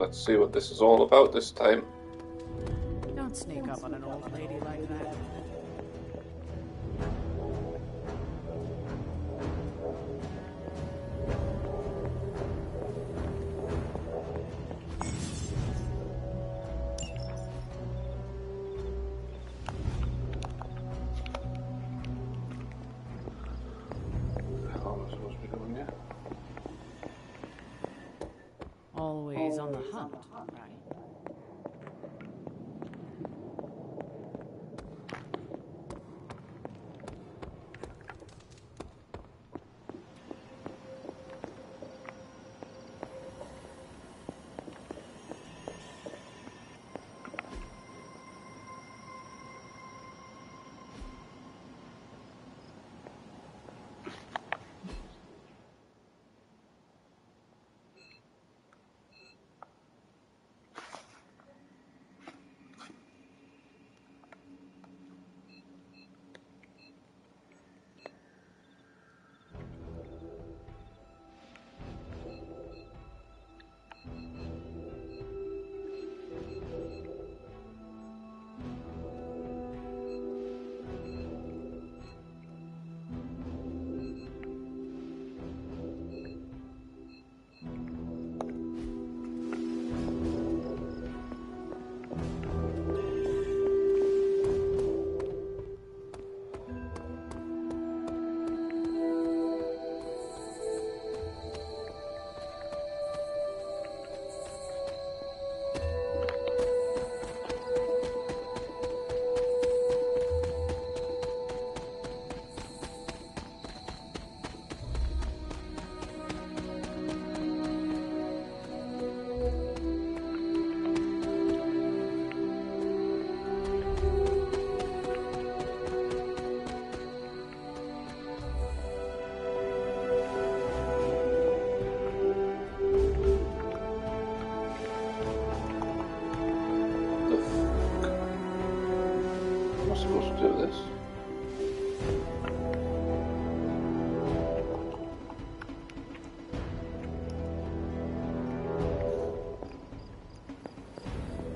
Let's see what this is all about this time. Don't sneak up on an old lady like that. How am I supposed to be doing here? Always on the hunt, right?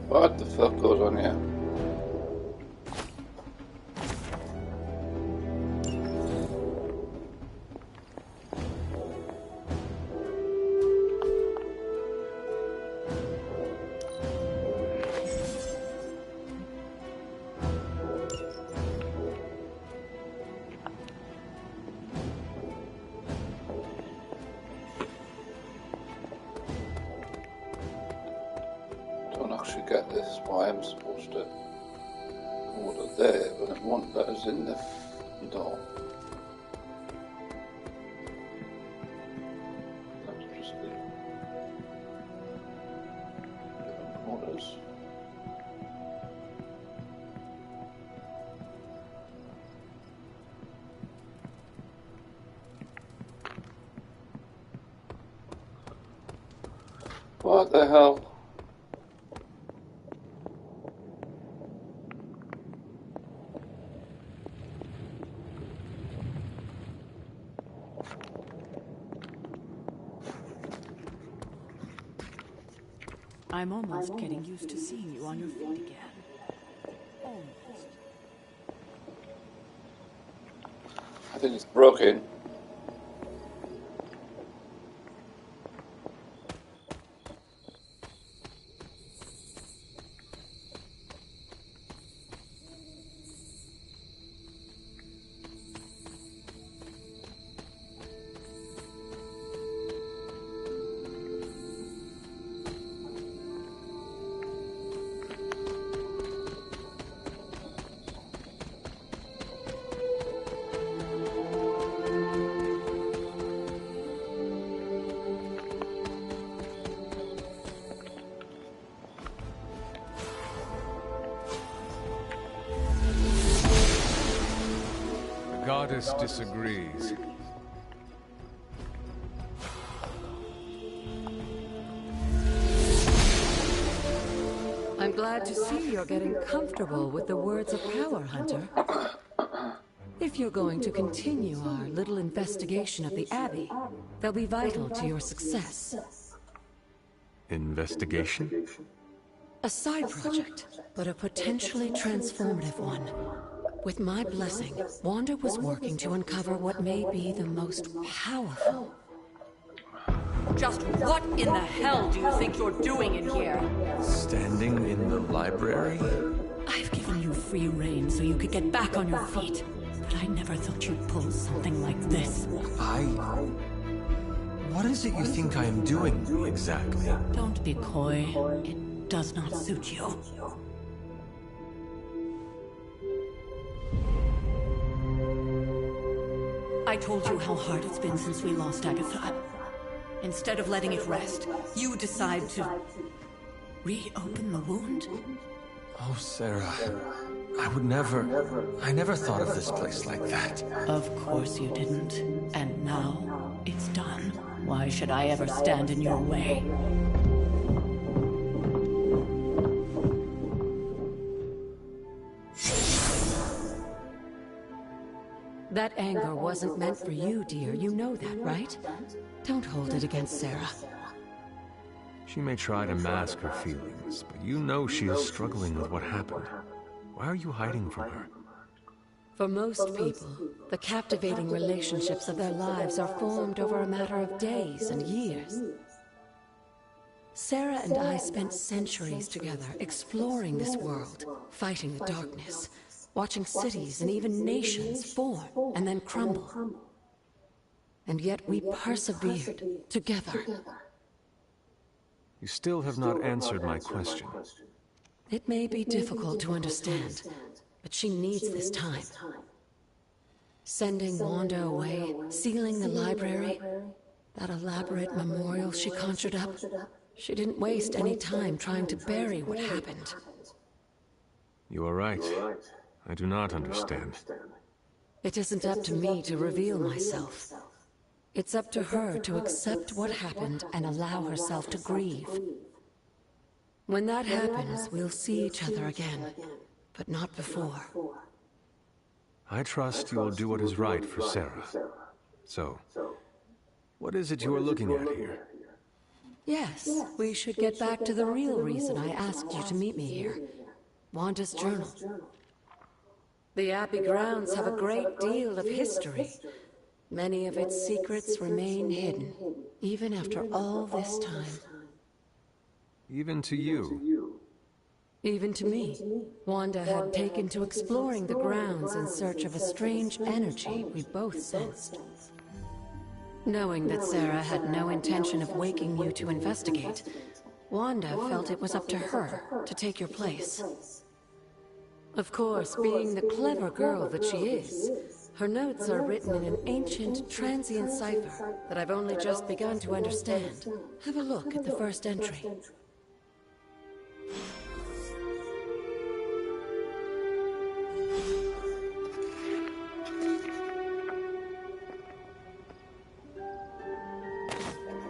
What the fuck goes on here? Don't actually get this, why I'm supposed to order there, but it won't let us in the door. That's just the orders. What the hell? I'm almost getting used to seeing you on your feet again. Almost. I think it's broken. The goddess disagrees. I'm glad to see you're getting comfortable with the words of power, Hunter. If you're going to continue our little investigation of the Abbey, they'll be vital to your success. Investigation? A side project, but a potentially transformative one. With my blessing, Wanda was working to uncover what may be the most powerful. Just what in the hell do you think you're doing in here? Standing in the library? I've given you free rein so you could get back on your feet. But I never thought you'd pull something like this. What is it you think I am doing, exactly? Don't be coy. It does not suit you. I told you how hard it's been since we lost Agatha. Instead of letting it rest, you decide to reopen the wound? Oh, Sarah. I never thought of this place like that. Of course you didn't. And now, it's done. Why should I ever stand in your way? That anger wasn't meant for you, dear. You know that, right? Don't hold it against Sarah. She may try to mask her feelings, but you know she is struggling with what happened. Why are you hiding from her? For most people, the captivating relationships of their lives are formed over a matter of days and years. Sarah and I spent centuries together exploring this world, fighting the darkness, watching cities and even nations form and then crumble. And yet we persevered together. You still have not answered my question. It may be difficult to understand, but she needs this time. Sending Wanda away, sealing the library, that elaborate memorial she conjured up, she didn't waste any time trying to bury what happened. You are right. I do not understand. It isn't up to me to reveal myself. It's up to her to accept what happened and allow herself to grieve. When that happens, we'll see each other again, but not before. I trust you will do what is right for Sarah. So, what is it you are looking at here? Yes, we should get back to the real reason I asked you to meet me here. Wanda's journal. The Abbey grounds have a great deal of history. Many of its secrets remain hidden, even after all this time. Even to you? Even to me. Wanda had taken to exploring the grounds in search of a strange energy we both sensed. Knowing that Sarah had no intention of waking you to investigate, Wanda felt it was up to her to take your place. Of course, being the clever girl that she is, her notes are written in an ancient, transient cipher that I've only just begun to understand. Have a look at the first entry.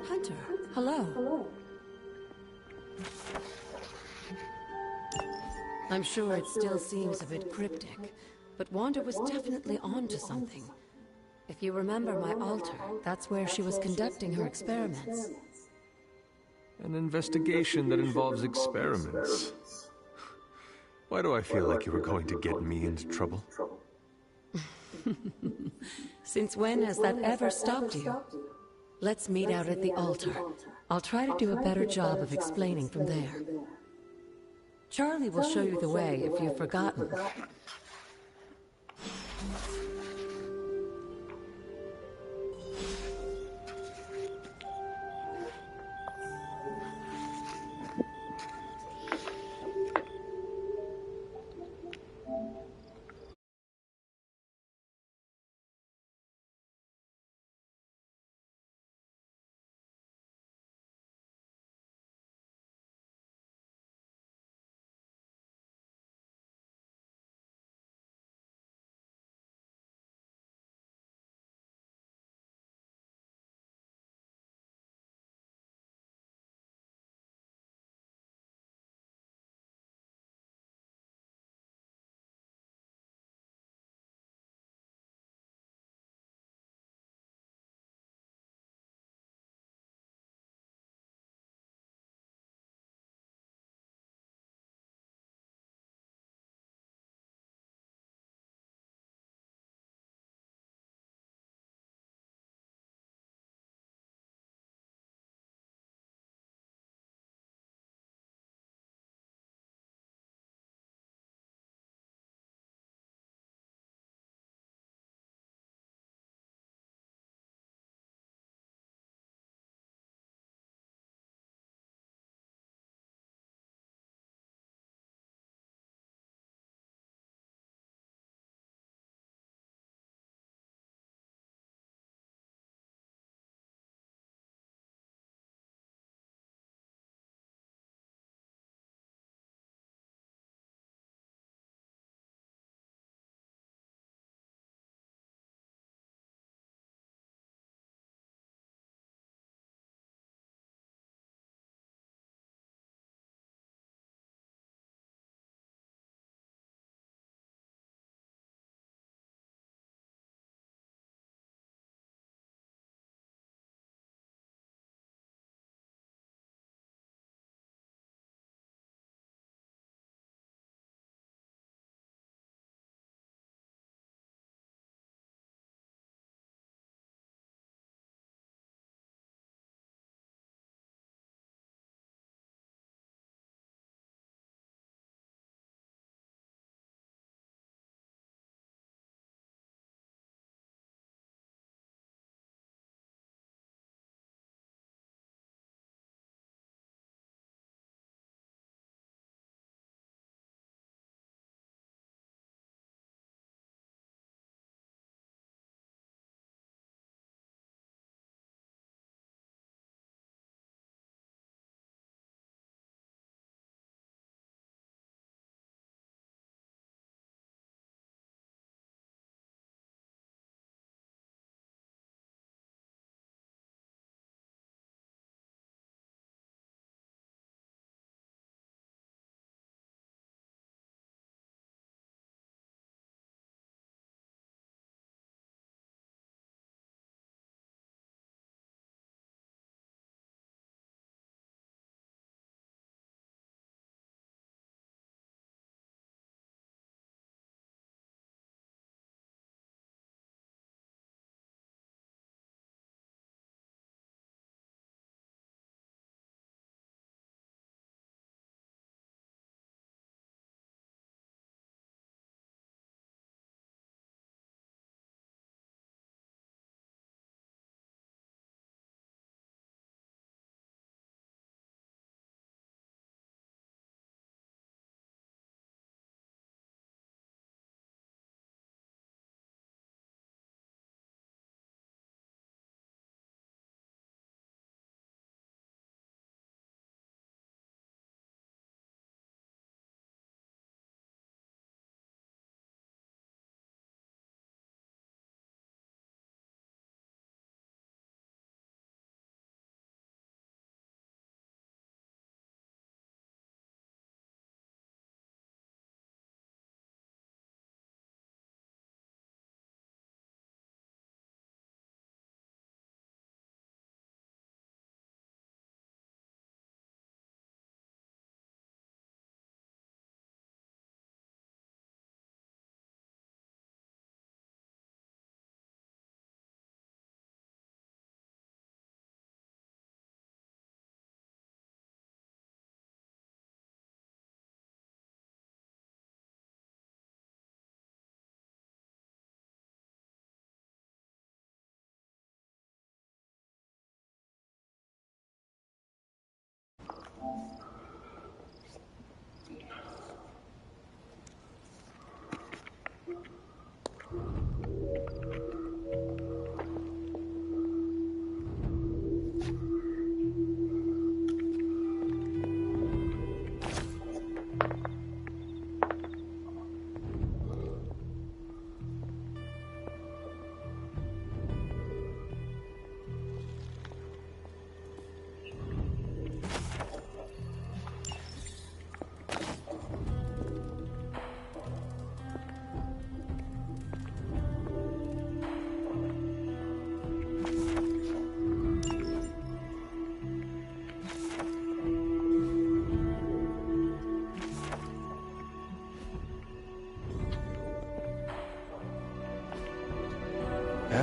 Hunter, hello. I'm sure it still seems a bit cryptic, but Wanda was definitely onto something. If you remember my altar, that's where she was conducting her experiments. An investigation that involves experiments. Why do I feel like you were going to get me into trouble? Since when has that ever stopped you? Let's meet out at the altar. I'll try to do a better job of explaining from there. Charlie will show you the way if you've forgotten.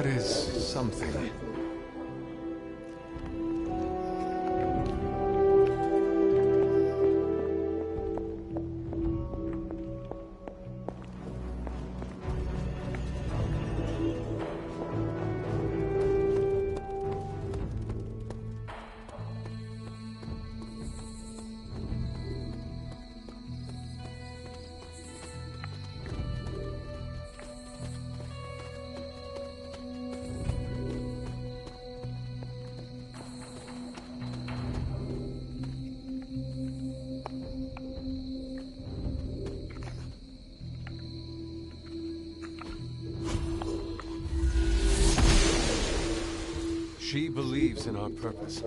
That is something. She believes in our purpose.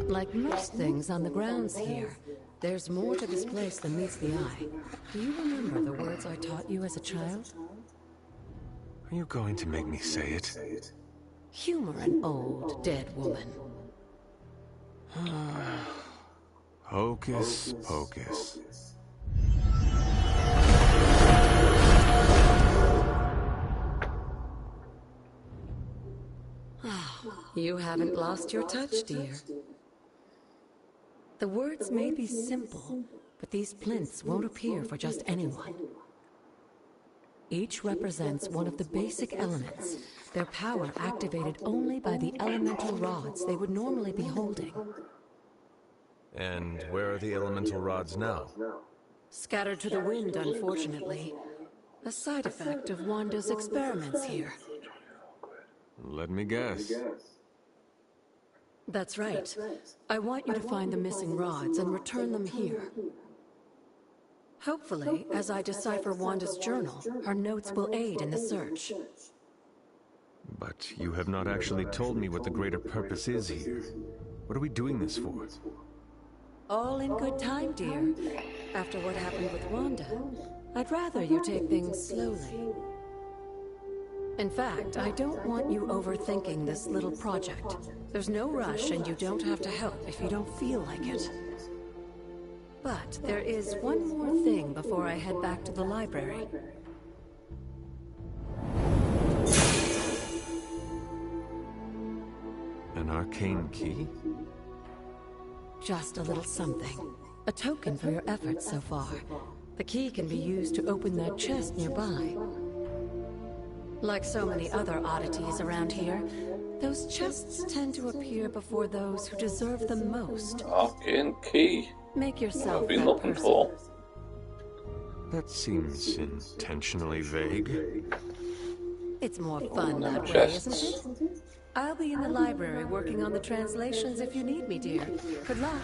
Like most things on the grounds here, there's more to this place than meets the eye. Do you remember the words I taught you as a child? Are you going to make me say it? Humor an old, dead woman. Hocus pocus. You haven't lost your touch, dear. The words may be simple, but these plinths won't appear for just anyone. Each represents one of the basic elements, their power activated only by the elemental rods they would normally be holding. And where are the elemental rods now? Scattered to the wind, unfortunately. A side effect of Wanda's experiments here. Let me guess. That's right. I want you to find the missing rods and return them here. Hopefully, as I decipher Wanda's journal, her notes will aid in the search. But you have not actually told me what the greater purpose is here. What are we doing this for? All in good time, dear. After what happened with Wanda, I'd rather you take things slowly. In fact, I don't want you overthinking this little project. There's no rush, and you don't have to help if you don't feel like it. But there is one more thing before I head back to the library. An arcane key? Just a little something. A token for your efforts so far. The key can be used to open that chest nearby. Like so many other oddities around here, those chests tend to appear before those who deserve them most. Arcane key. Make yourself I've been that looking person. for. That seems intentionally vague. It's more fun that way, chests. isn't it? I'll be in the library working on the translations if you need me, dear. Good luck.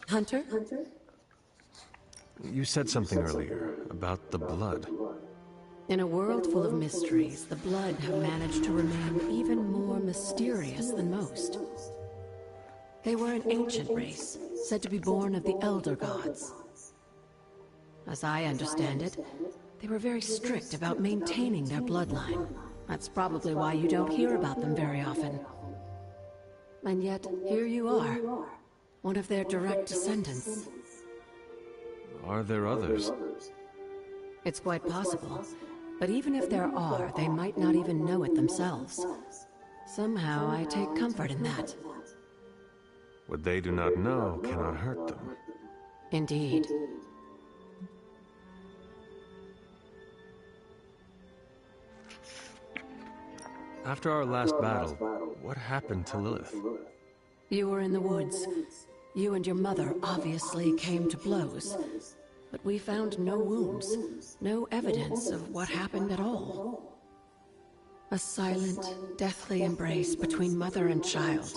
Hunter? You said something earlier about the blood. In a world full of mysteries, the Blood have managed to remain even more mysterious than most. They were an ancient race, said to be born of the Elder Gods. As I understand it, they were very strict about maintaining their bloodline. That's probably why you don't hear about them very often. And yet, here you are, one of their direct descendants. Are there others? It's quite possible. But even if there are, they might not even know it themselves. Somehow, I take comfort in that. What they do not know cannot hurt them. Indeed. After our last battle, what happened to Lilith? You were in the woods. You and your mother obviously came to blows. But we found no wounds, no evidence of what happened at all. A silent, deathly embrace between mother and child.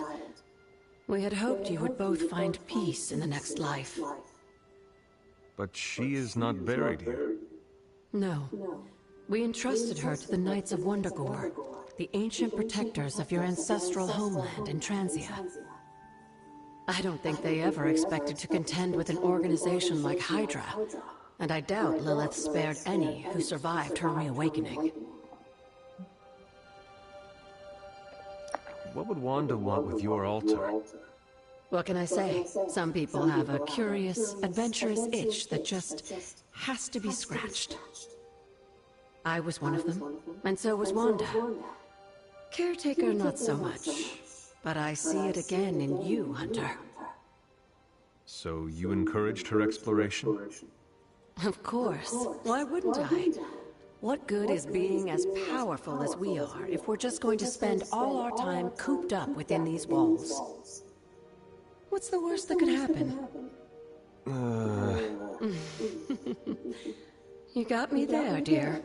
We had hoped you would both find peace in the next life. But she is not buried here. No. We entrusted her to the Knights of Wundagore, the ancient protectors of your ancestral homeland in Transia. I don't think they ever expected to contend with an organization like Hydra, and I doubt Lilith spared any who survived her reawakening. What would Wanda want with your altar? What can I say? Some people have a curious, adventurous itch that just has to be scratched. I was one of them, and so was Wanda. Caretaker, not so much. But I see it again in you, Hunter. So you encouraged her exploration? Of course. Why wouldn't I? What good is being as powerful as we are if we're just going to spend all our time cooped up within these walls? What's the worst that could happen? You got me there, dear.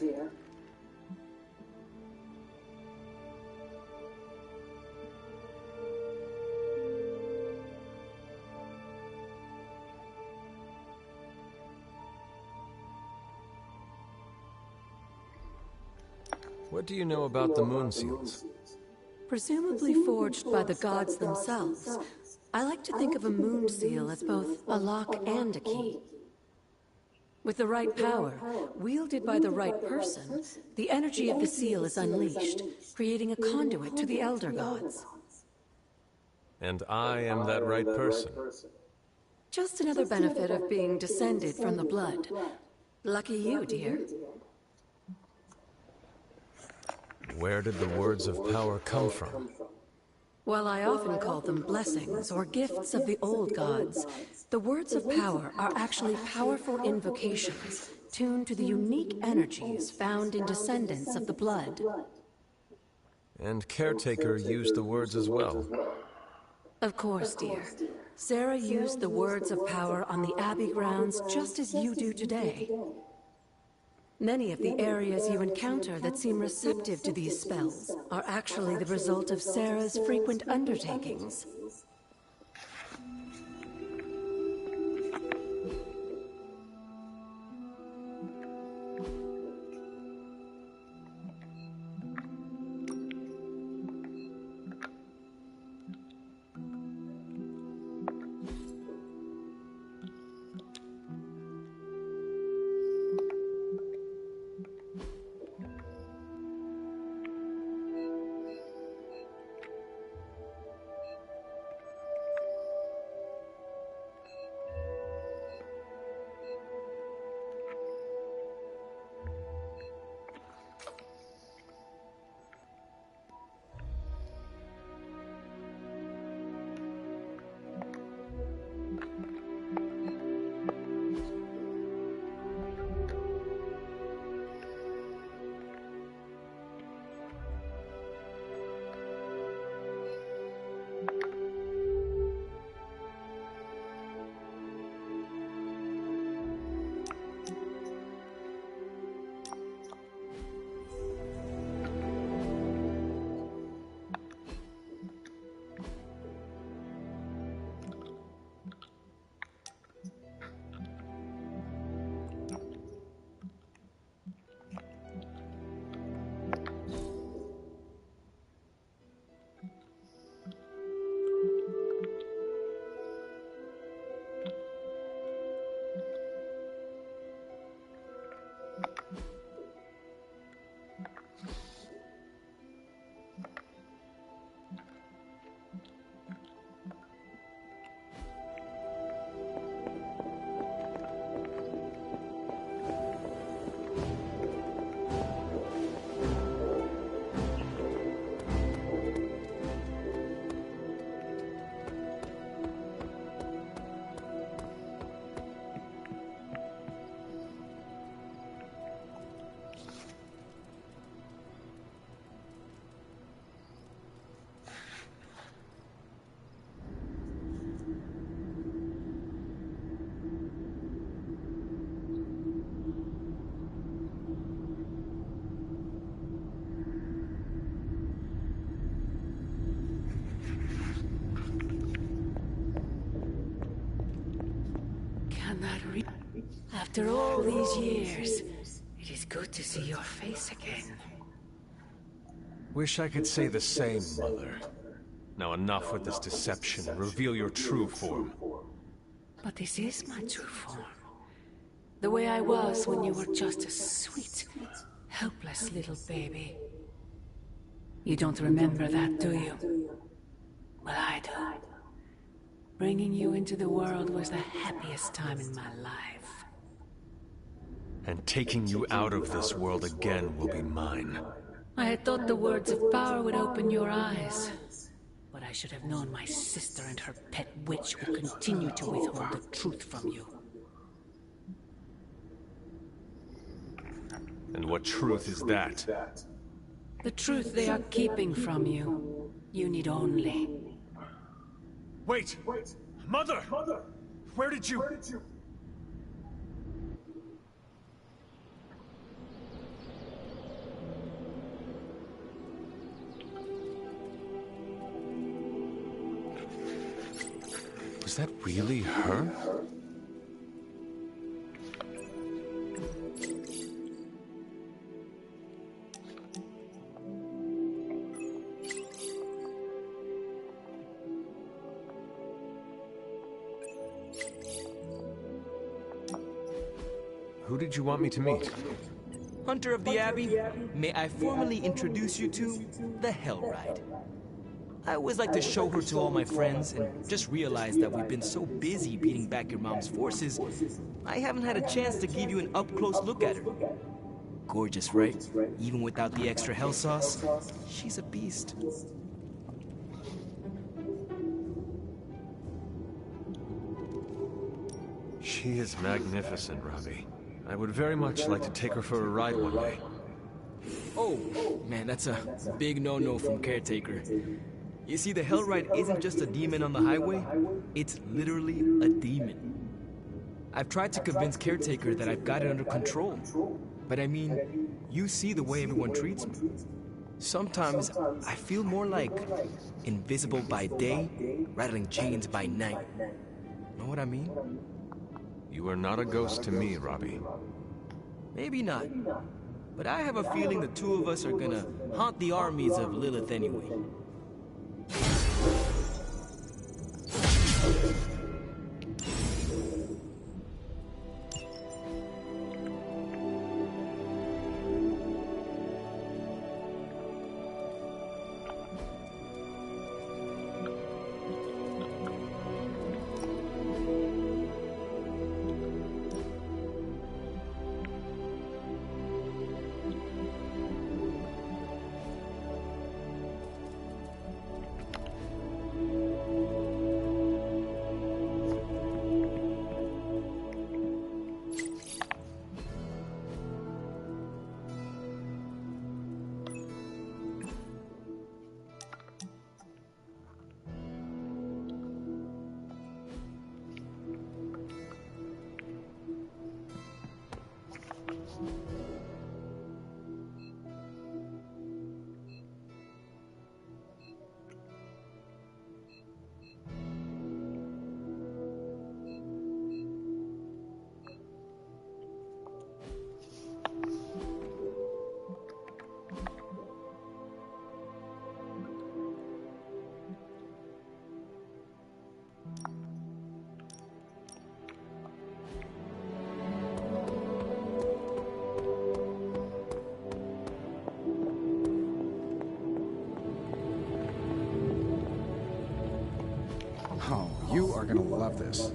What do you know about the moon seals? Presumably forged by the gods themselves. I like to think of a moon seal as both a lock and a key. With the right power, wielded by the right person, the energy of the seal is unleashed, creating a conduit to the Elder Gods. And I am that right person. Just another benefit of being descended from the Blood. Lucky you, dear. Where did the words of power come from? While I often call them blessings or gifts of the old gods, the words of power are actually powerful invocations tuned to the unique energies found in descendants of the Blood. And Caretaker used the words as well. Of course, dear. Sarah used the words of power on the Abbey grounds just as you do today. Many of the areas you encounter that seem receptive to these spells are actually the result of Sarah's frequent undertakings. After all these years, it is good to see your face again. Wish I could say the same, Mother. Now enough with this deception and reveal your true form. But this is my true form. The way I was when you were just a sweet, helpless little baby. You don't remember that, do you? Well, I do. Bringing you into the world was the happiest time in my life. And taking you out of this world again will be mine. I had thought the words of power would open your eyes. But I should have known my sister and her pet witch would continue to withhold the truth from you. And what truth is that? The truth they are keeping from you. You need only... Wait! Mother! Where did you... Was that really her? Who did you want me to meet? Hunter of the Abbey, may I formally introduce you to the Hellride. I always like to show her to all my friends, and just realized that we've been so busy beating back your mom's forces, I haven't had a chance to give you an up-close look at her. Gorgeous, right? Even without the extra hell sauce, she's a beast. She is magnificent, Robbie. I would very much like to take her for a ride one day. Oh, man, that's a big no-no from Caretaker. You see, the Hellride isn't just a demon on the highway, it's literally a demon. I've tried to convince Caretaker that I've got it under control. But I mean, you see the way everyone treats me. Sometimes I feel more like invisible by day, rattling chains by night. Know what I mean? You are not a ghost to me, Robbie. Maybe not. But I have a feeling the two of us are gonna haunt the armies of Lilith anyway. Oh, you are gonna love this.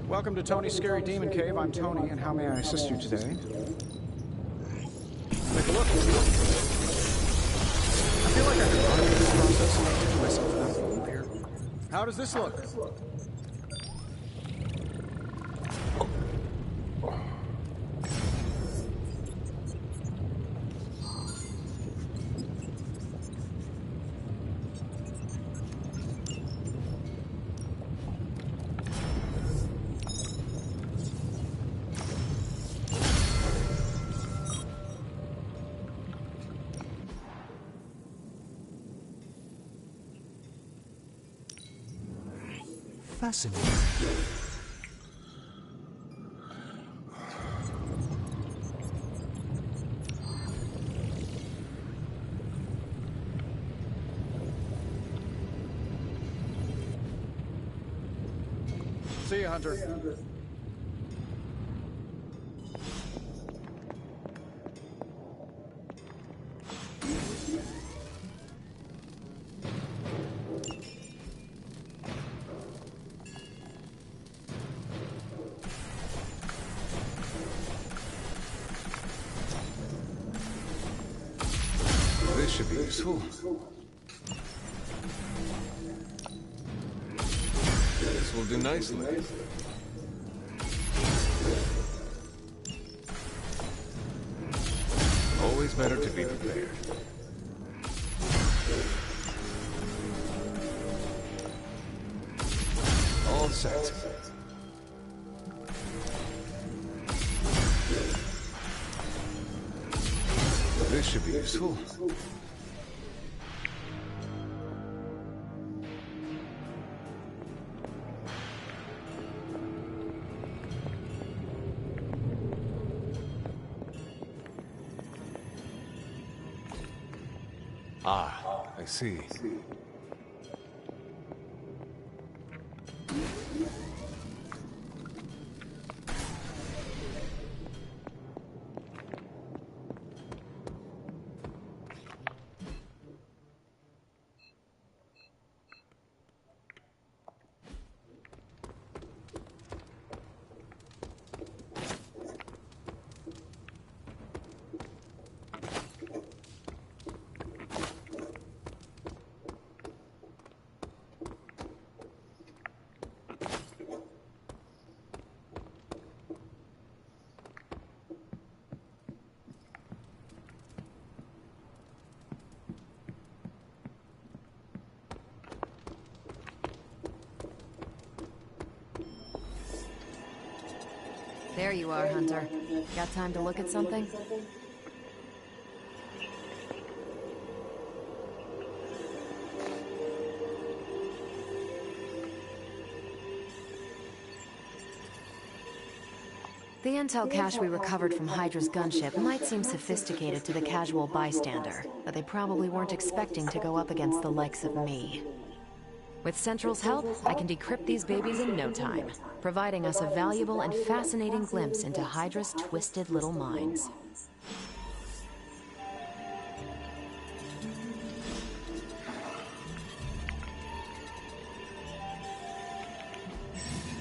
Welcome to Tony's Scary Demon Cave. I'm Tony, and how may I assist you today? Take a look. I feel like I could automate this process and get myself out of the loop here. How does this look? fascinating. See you, Hunter. This should be useful. This will do nicely. Always better to be prepared. All set. This should be useful. Ah, I see. There you are, Hunter. Got time to look at something? The intel cache we recovered from Hydra's gunship might seem sophisticated to the casual bystander, but they probably weren't expecting to go up against the likes of me. With Central's help, I can decrypt these babies in no time, providing us a valuable and fascinating glimpse into Hydra's twisted little minds.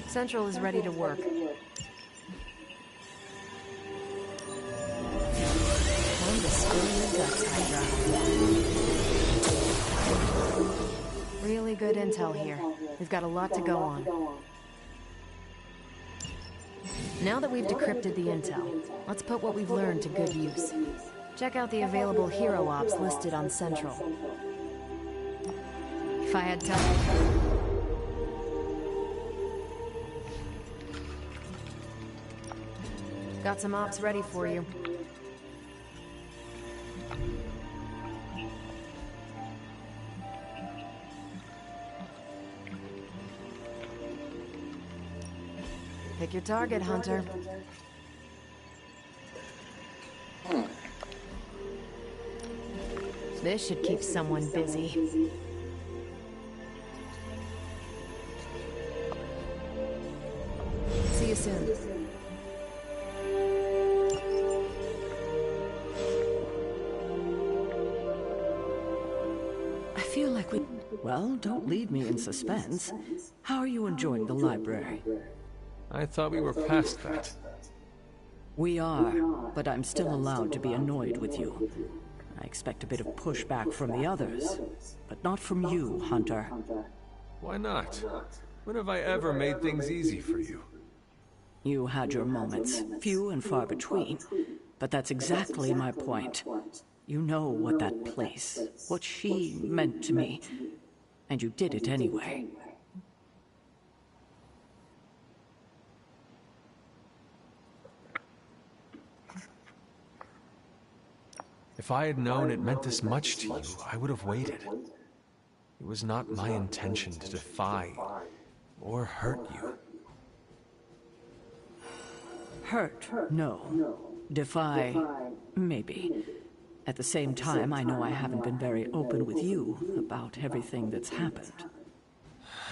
Central is ready to work. Time to spill your guts, Hydra. Really good intel here. We've got a lot to go on. Now that we've decrypted the intel, let's put what we've learned to good use. Check out the available hero ops listed on Central. If I had time... Got some ops ready for you. Pick your target, Hunter. This should keep someone busy. See you soon. I feel like we... Well, don't leave me in suspense. How are you enjoying the library? I thought we were past that. We are, but I'm still allowed to be annoyed with you. I expect a bit of pushback from the others, but not from you, Hunter. Why not? When have I ever made things easy for you? You had your moments, few and far between, but that's exactly my point. You know what that place, what she meant to me, and you did it anyway. If I had known it meant this much to you, I would have waited. It was not my intention to defy, or hurt you. Hurt? No. Defy? Maybe. At the same time, I know I haven't been very open with you about everything that's happened.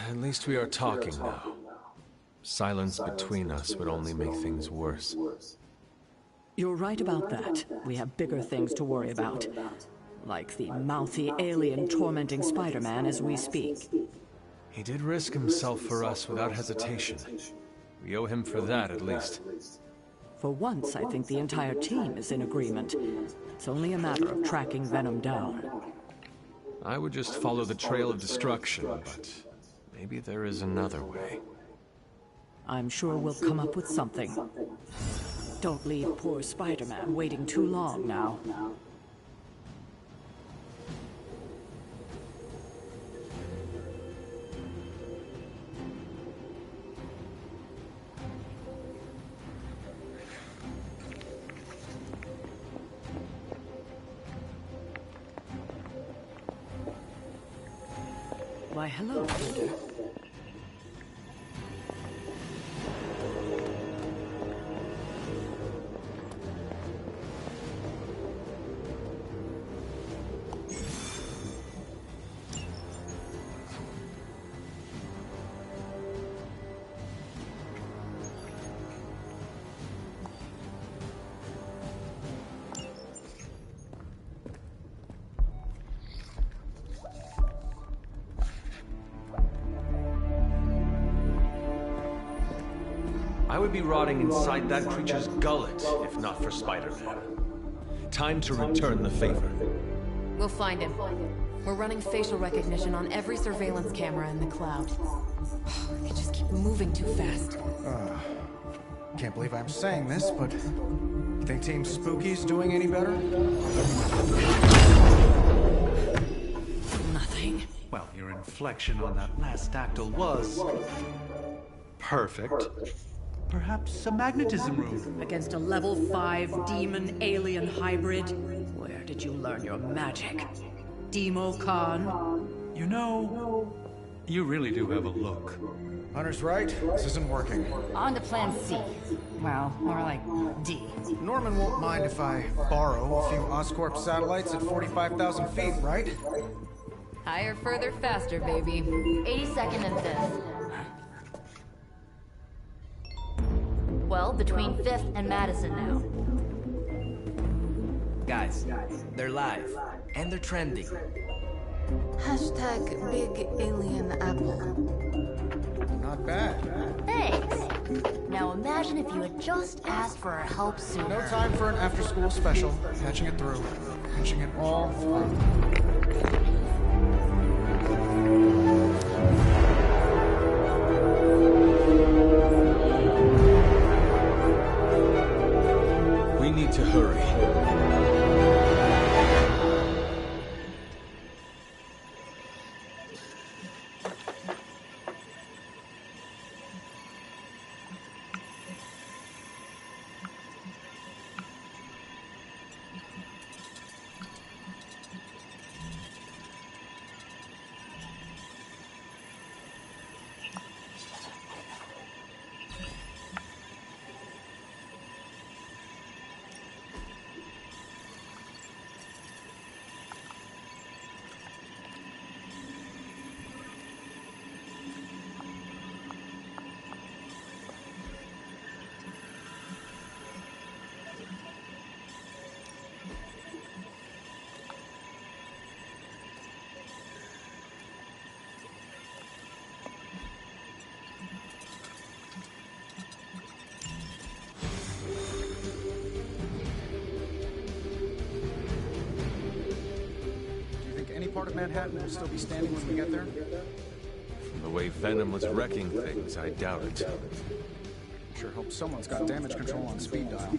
At least we are talking now. Silence between us would only make things worse. You're right about that. We have bigger things to worry about. Like the mouthy alien tormenting Spider-Man as we speak. He did risk himself for us without hesitation. We owe him for that, at least. For once, I think the entire team is in agreement. It's only a matter of tracking Venom down. I would just follow the trail of destruction, but maybe there is another way. I'm sure we'll come up with something. Don't leave poor Spider-Man waiting too long now. Why, hello, Peter. I would be rotting inside that creature's gullet if not for Spider-Man. Time to return the favor. We'll find him. We're running facial recognition on every surveillance camera in the cloud. They just keep moving too fast. Can't believe I'm saying this, but you think Team Spooky's doing any better? Nothing. Well, your inflection on that last dactyl was perfect. Perhaps a magnetism room. Against a level 5 demon alien hybrid? Where did you learn your magic? Demo Khan? You know, you really do have a look. Hunter's right. This isn't working. On to plan C. Well, more like D. Norman won't mind if I borrow a few Oscorp satellites at 45,000 feet, right? Higher, further, faster, baby. 82nd and 5th. Well, between 5th and Madison now. Guys, they're live. And they're trending. Hashtag Big Alien Apple. Not bad. Thanks. Now imagine if you had just asked for our help sooner. No time for an after-school special. Patching it through. Patching it all through. We need to hurry. Part of Manhattan will still be standing when we get there? From the way Venom was wrecking things, I doubt it. Sure hope someone's got damage control on speed dial.